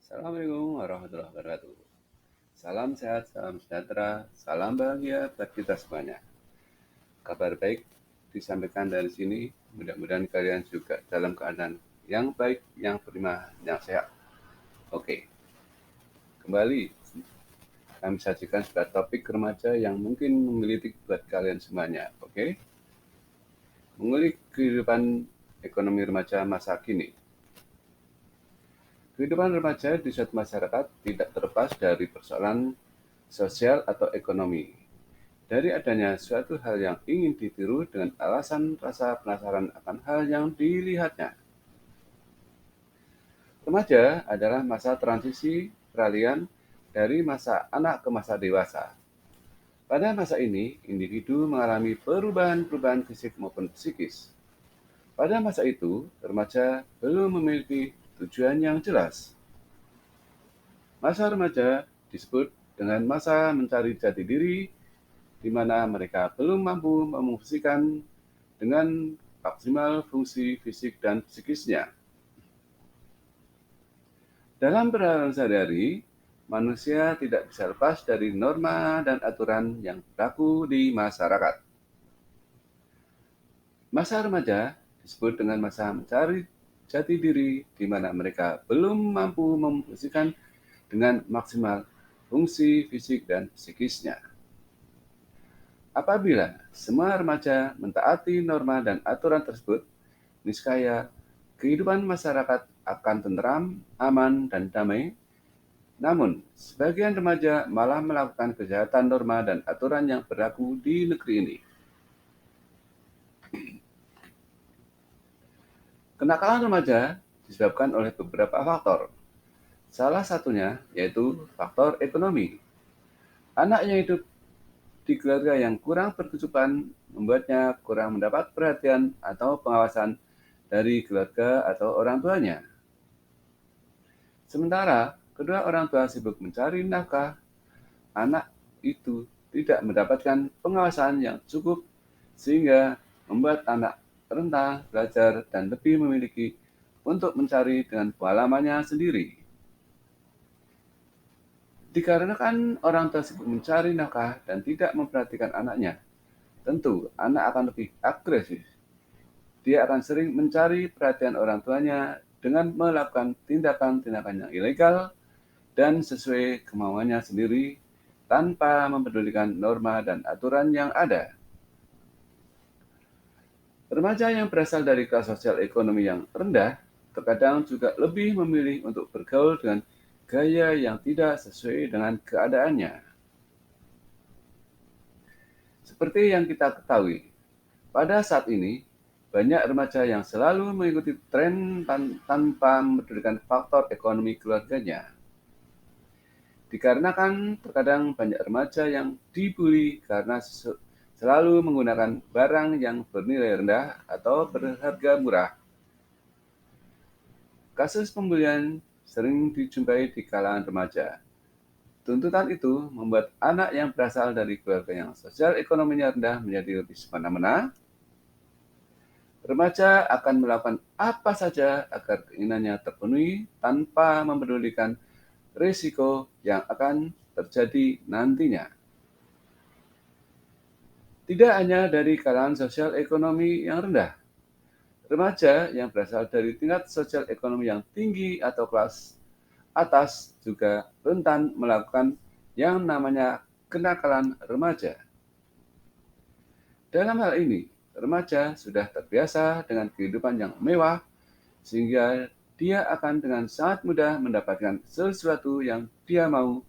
Assalamualaikum warahmatullahi wabarakatuh. Salam sehat, salam sejahtera, salam bahagia buat kita semuanya. Kabar baik disampaikan dari sini. Mudah-mudahan kalian juga dalam keadaan yang baik, yang prima, yang sehat. Oke, kembali kami sajikan sebuah topik remaja yang mungkin menggelitik buat kalian semuanya. Oke, mengulik kehidupan ekonomi remaja masa kini. Kehidupan remaja di suatu masyarakat tidak terlepas dari persoalan sosial atau ekonomi. Dari adanya suatu hal yang ingin ditiru dengan alasan rasa penasaran akan hal yang dilihatnya. Remaja adalah masa transisi peralihan dari masa anak ke masa dewasa. Pada masa ini, individu mengalami perubahan-perubahan fisik maupun psikis. Pada masa itu, remaja belum memiliki tujuan yang jelas. Masa remaja disebut dengan masa mencari jati diri, di mana mereka belum mampu memfungsikan dengan maksimal fungsi fisik dan psikisnya. Dalam perjalanan sehari-hari, manusia tidak bisa lepas dari norma dan aturan yang berlaku di masyarakat. Masa remaja disebut dengan masa mencari jati diri di mana mereka belum mampu memfungsikan dengan maksimal fungsi fisik dan psikisnya. Apabila semua remaja mentaati norma dan aturan tersebut, niscaya kehidupan masyarakat akan tentram, aman, dan damai. Namun, sebagian remaja malah melakukan kejahatan norma dan aturan yang berlaku di negeri ini. Kenakalan remaja disebabkan oleh beberapa faktor. Salah satunya yaitu faktor ekonomi. Anak yang hidup di keluarga yang kurang berkecukupan membuatnya kurang mendapat perhatian atau pengawasan dari keluarga atau orang tuanya. Sementara kedua orang tua sibuk mencari nafkah, anak itu tidak mendapatkan pengawasan yang cukup sehingga membuat anak rentan belajar dan lebih memiliki untuk mencari dengan pengalamannya sendiri. Dikarenakan orang tua sibuk mencari nafkah dan tidak memperhatikan anaknya, tentu anak akan lebih agresif. Dia akan sering mencari perhatian orang tuanya dengan melakukan tindakan-tindakan yang ilegal dan sesuai kemauannya sendiri tanpa mempedulikan norma dan aturan yang ada. Remaja yang berasal dari kelas sosial ekonomi yang rendah terkadang juga lebih memilih untuk bergaul dengan gaya yang tidak sesuai dengan keadaannya. Seperti yang kita ketahui, pada saat ini banyak remaja yang selalu mengikuti tren tanpa mempedulikan faktor ekonomi keluarganya. Dikarenakan terkadang banyak remaja yang dibully karena selalu menggunakan barang yang bernilai rendah atau berharga murah. Kasus pembulian sering dijumpai di kalangan remaja. Tuntutan itu membuat anak yang berasal dari keluarga yang sosial ekonominya rendah menjadi lebih semena-mena. Remaja akan melakukan apa saja agar keinginannya terpenuhi tanpa mempedulikan risiko yang akan terjadi nantinya. Tidak hanya dari kalangan sosial ekonomi yang rendah, remaja yang berasal dari tingkat sosial ekonomi yang tinggi atau kelas atas juga rentan melakukan yang namanya kenakalan remaja. Dalam hal ini, remaja sudah terbiasa dengan kehidupan yang mewah sehingga dia akan dengan sangat mudah mendapatkan sesuatu yang dia mau,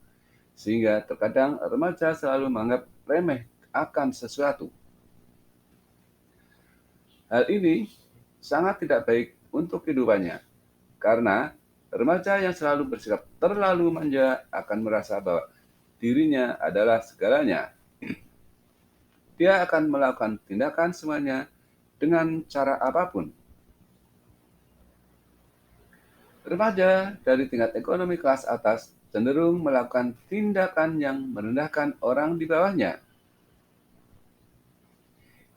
sehingga terkadang remaja selalu menganggap remeh akan sesuatu. Hal ini sangat tidak baik untuk kehidupannya, karena remaja yang selalu bersikap terlalu manja akan merasa bahwa dirinya adalah segalanya. Dia akan melakukan tindakan semuanya dengan cara apapun. Remaja dari tingkat ekonomi kelas atas cenderung melakukan tindakan yang merendahkan orang di bawahnya.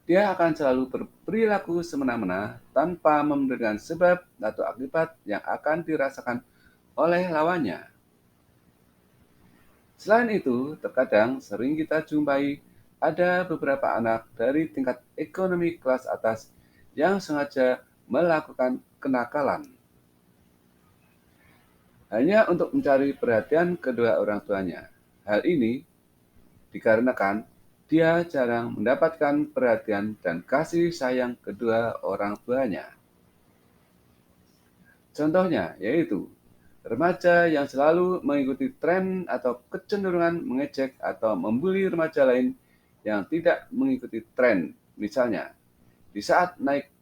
Dia akan selalu berperilaku semena-mena tanpa memberikan sebab atau akibat yang akan dirasakan oleh lawannya. Selain itu, terkadang sering kita jumpai ada beberapa anak dari tingkat ekonomi kelas atas yang sengaja melakukan kenakalan hanya untuk mencari perhatian kedua orang tuanya. Hal ini dikarenakan dia jarang mendapatkan perhatian dan kasih sayang kedua orang tuanya. Contohnya yaitu remaja yang selalu mengikuti tren atau kecenderungan mengejek atau membuli remaja lain yang tidak mengikuti tren. Misalnya, di saat naik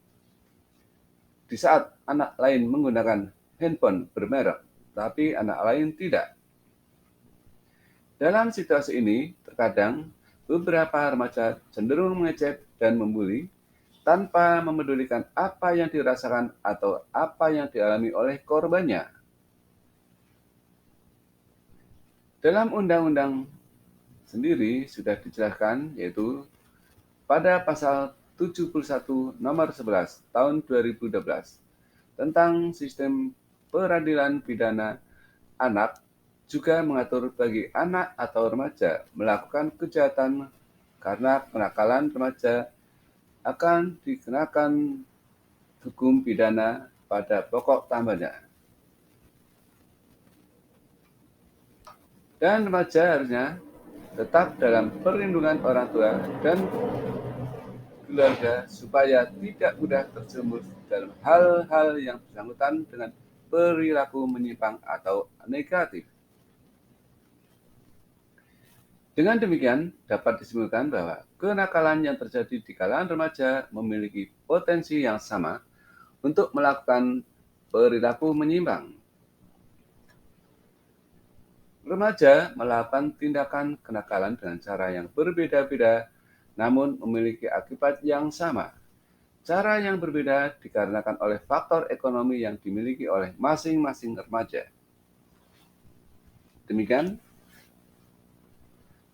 di saat anak lain menggunakan handphone bermerek, tapi anak lain tidak. Dalam situasi ini, terkadang beberapa remaja cenderung mengejek dan membuli tanpa memedulikan apa yang dirasakan atau apa yang dialami oleh korbannya. Dalam undang-undang sendiri sudah dijelaskan yaitu pada pasal 71 nomor 11 tahun 2012 tentang sistem peradilan pidana anak juga mengatur bagi anak atau remaja melakukan kejahatan karena kenakalan remaja akan dikenakan hukum pidana pada pokok tambahnya. Dan remaja harusnya tetap dalam perlindungan orang tua dan keluarga supaya tidak mudah terjerumus dalam hal-hal yang bersangkutan dengan perilaku menyimpang atau negatif. Dengan demikian, dapat disimpulkan bahwa kenakalan yang terjadi di kalangan remaja memiliki potensi yang sama untuk melakukan perilaku menyimpang. Remaja melakukan tindakan kenakalan dengan cara yang berbeda-beda, namun memiliki akibat yang sama. Cara yang berbeda dikarenakan oleh faktor ekonomi yang dimiliki oleh masing-masing remaja. Demikian,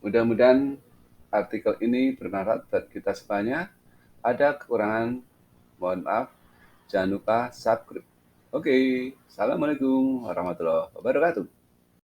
mudah-mudahan artikel ini bermanfaat buat kita semuanya. Ada kekurangan, mohon maaf. Jangan lupa subscribe. Oke, assalamualaikum warahmatullahi wabarakatuh.